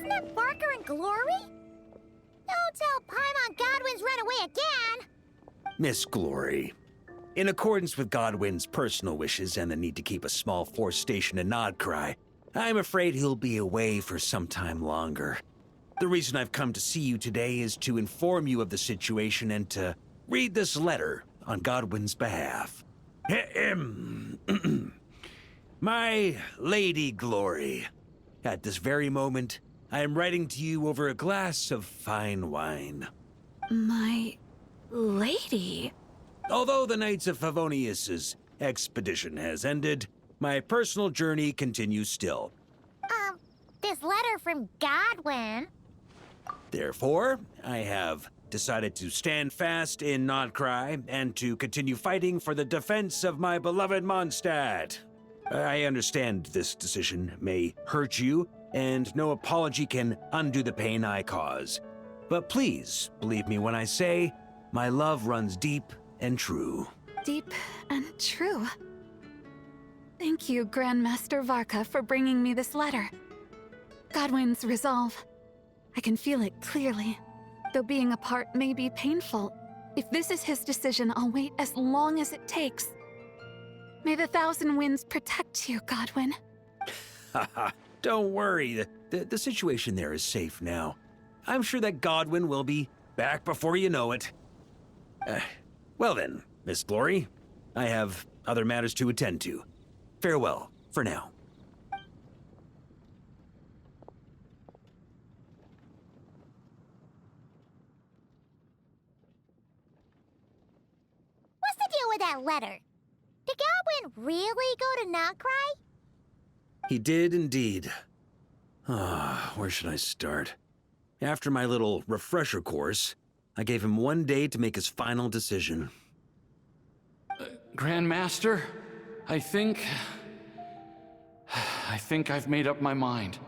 Isn't it Varka and Glory? Don't tell Paimon Godwin's run away again! Miss Glory, in accordance with Godwin's personal wishes and the need to keep a small force stationed in Nodcry, I'm afraid he'll be away for some time longer. The reason I've come to see you today is to inform you of the situation and to read this letter on Godwin's behalf. My Lady Glory, at this very moment, I am writing to you over a glass of fine wine. My lady? Although the Knights of Favonius's expedition has ended, my personal journey continues still. This letter from Godwin. Therefore, I have decided to stand fast in Nodcry and to continue fighting for the defense of my beloved Mondstadt. I understand this decision may hurt you, and no apology can undo the pain I cause. But please, believe me when I say, my love runs deep and true. Deep and true. Thank you, Grandmaster Varka, for bringing me this letter. Godwin's resolve. I can feel it clearly. Though being apart may be painful, if this is his decision, I'll wait as long as it takes. May the Thousand Winds protect you, Godwin. Haha, don't worry. The situation there is safe now. I'm sure that Godwin will be back before you know it. Well then, Miss Glory, I have other matters to attend to. Farewell, for now. What's the deal with that letter? Did Godwin really go to Nodcry? He did indeed. Where should I start? After my little refresher course, I gave him 1 day to make his final decision. Grandmaster, I think I've made up my mind.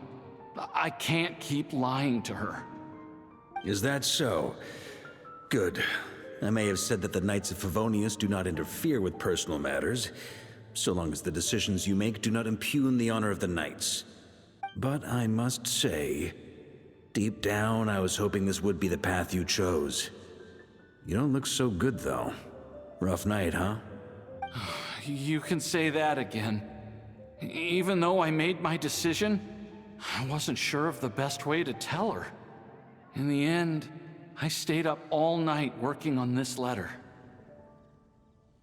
I can't keep lying to her. Is that so? Good. I may have said that the Knights of Favonius do not interfere with personal matters, so long as the decisions you make do not impugn the honor of the Knights. But I must say, deep down I was hoping this would be the path you chose. You don't look so good, though. Rough night, huh? You can say that again. Even though I made my decision, I wasn't sure of the best way to tell her. In the end, I stayed up all night working on this letter.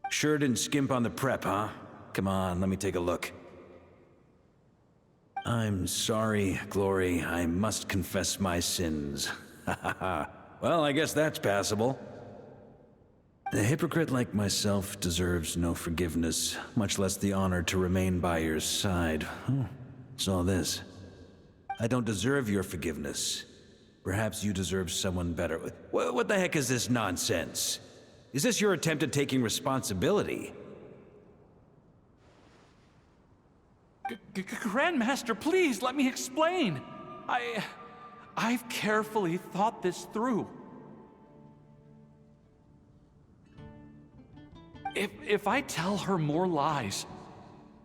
Sure didn't skimp on the prep, huh? Come on, let me take a look. I'm sorry, Glory. I must confess my sins. Well, I guess that's passable. A hypocrite like myself deserves no forgiveness, much less the honor to remain by your side. What's all this? I don't deserve your forgiveness. Perhaps you deserve someone better. What the heck is this nonsense? Is this your attempt at taking responsibility? Grandmaster, please let me explain. I've carefully thought this through. If I tell her more lies,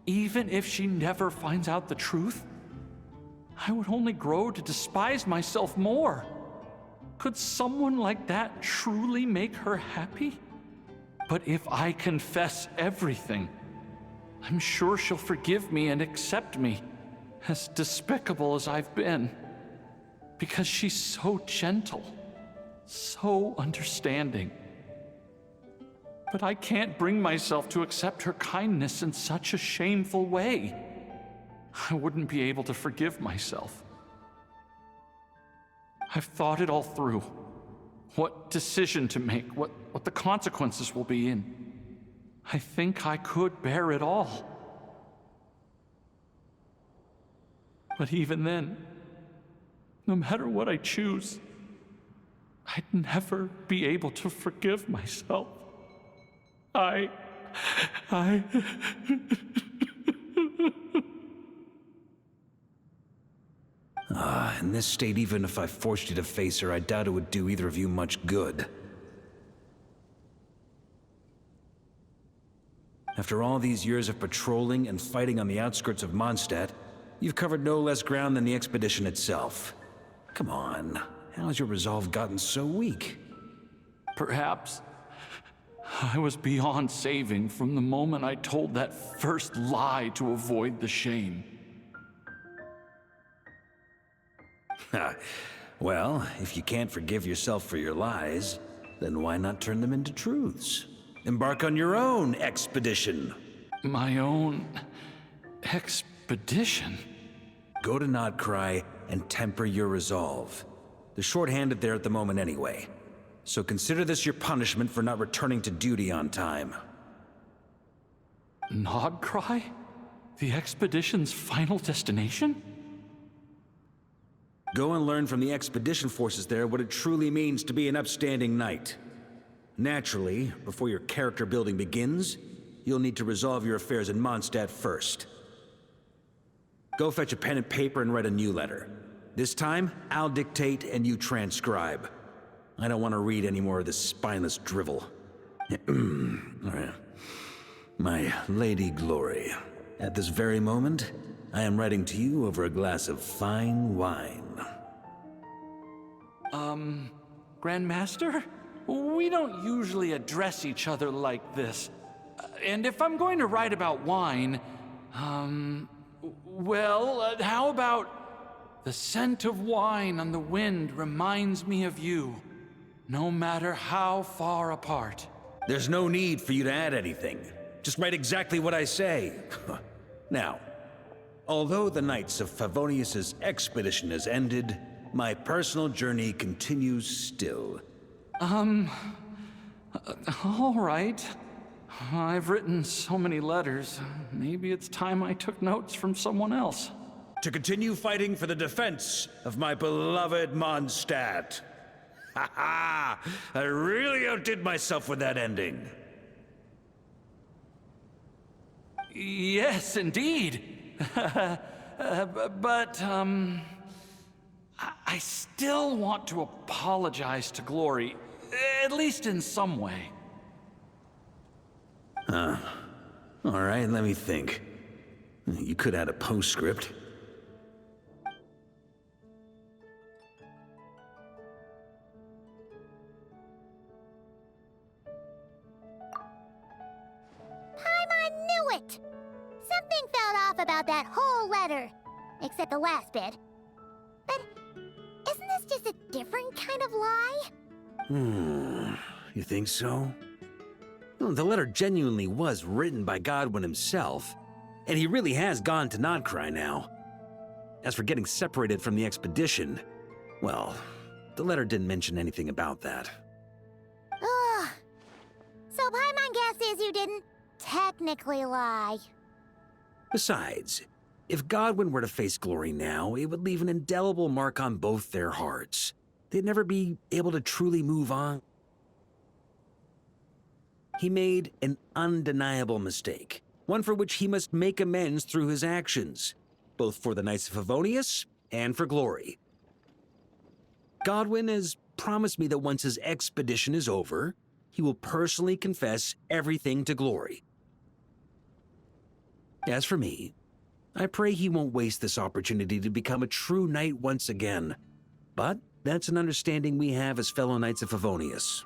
even if she never finds out the truth, I would only grow to despise myself more. Could someone like that truly make her happy? But if I confess everything, I'm sure she'll forgive me and accept me, as despicable as I've been. Because she's so gentle, so understanding. But I can't bring myself to accept her kindness in such a shameful way. I wouldn't be able to forgive myself. I've thought it all through. What decision to make, what the consequences will be, and I think I could bear it all. But even then, no matter what I choose, I'd never be able to forgive myself. In this state, even if I forced you to face her, I doubt it would do either of you much good. After all these years of patrolling and fighting on the outskirts of Mondstadt, you've covered no less ground than the expedition itself. Come on, how has your resolve gotten so weak? Perhaps I was beyond saving from the moment I told that first lie to avoid the shame. Well, if you can't forgive yourself for your lies, then why not turn them into truths? Embark on your own expedition. My own expedition? Go to Nodcry and temper your resolve. They're short-handed there at the moment anyway. So consider this your punishment for not returning to duty on time. Nodcry? The expedition's final destination? Go and learn from the expedition forces there what it truly means to be an upstanding knight. Naturally, before your character building begins, you'll need to resolve your affairs in Mondstadt first. Go fetch a pen and paper and write a new letter. This time, I'll dictate and you transcribe. I don't want to read any more of this spineless drivel. My Lady Glory, at this very moment, I am writing to you over a glass of fine wine. Grandmaster? We don't usually address each other like this. And if I'm going to write about wine, well, how about the scent of wine on the wind reminds me of you, no matter how far apart. There's no need for you to add anything. Just write exactly what I say. Now, although the Knights of Favonius' expedition has ended, my personal journey continues still. All right. I've written so many letters. Maybe it's time I took notes from someone else. To continue fighting for the defense of my beloved Mondstadt. Ha ha! I really outdid myself with that ending. Yes, indeed. But, I still want to apologize to Glory, at least in some way. All right, let me think. You could add a postscript. I knew it! Something felt off about that whole letter. Except the last bit. But isn't this just a different kind of lie? You think so? No, the letter genuinely was written by Godwin himself, and he really has gone to Nodcry now. As for getting separated from the expedition, well, the letter didn't mention anything about that. Ugh. So Paimon guesses you didn't technically lie. Besides, if Godwin were to face Glory now, it would leave an indelible mark on both their hearts. They'd never be able to truly move on. He made an undeniable mistake, one for which he must make amends through his actions, both for the Knights of Favonius and for Glory. Godwin has promised me that once his expedition is over, he will personally confess everything to Glory. As for me, I pray he won't waste this opportunity to become a true knight once again. But that's an understanding we have as fellow Knights of Favonius.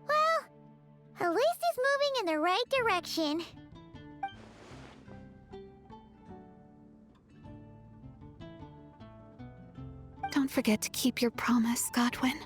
Well, at least he's moving in the right direction. Don't forget to keep your promise, Godwin.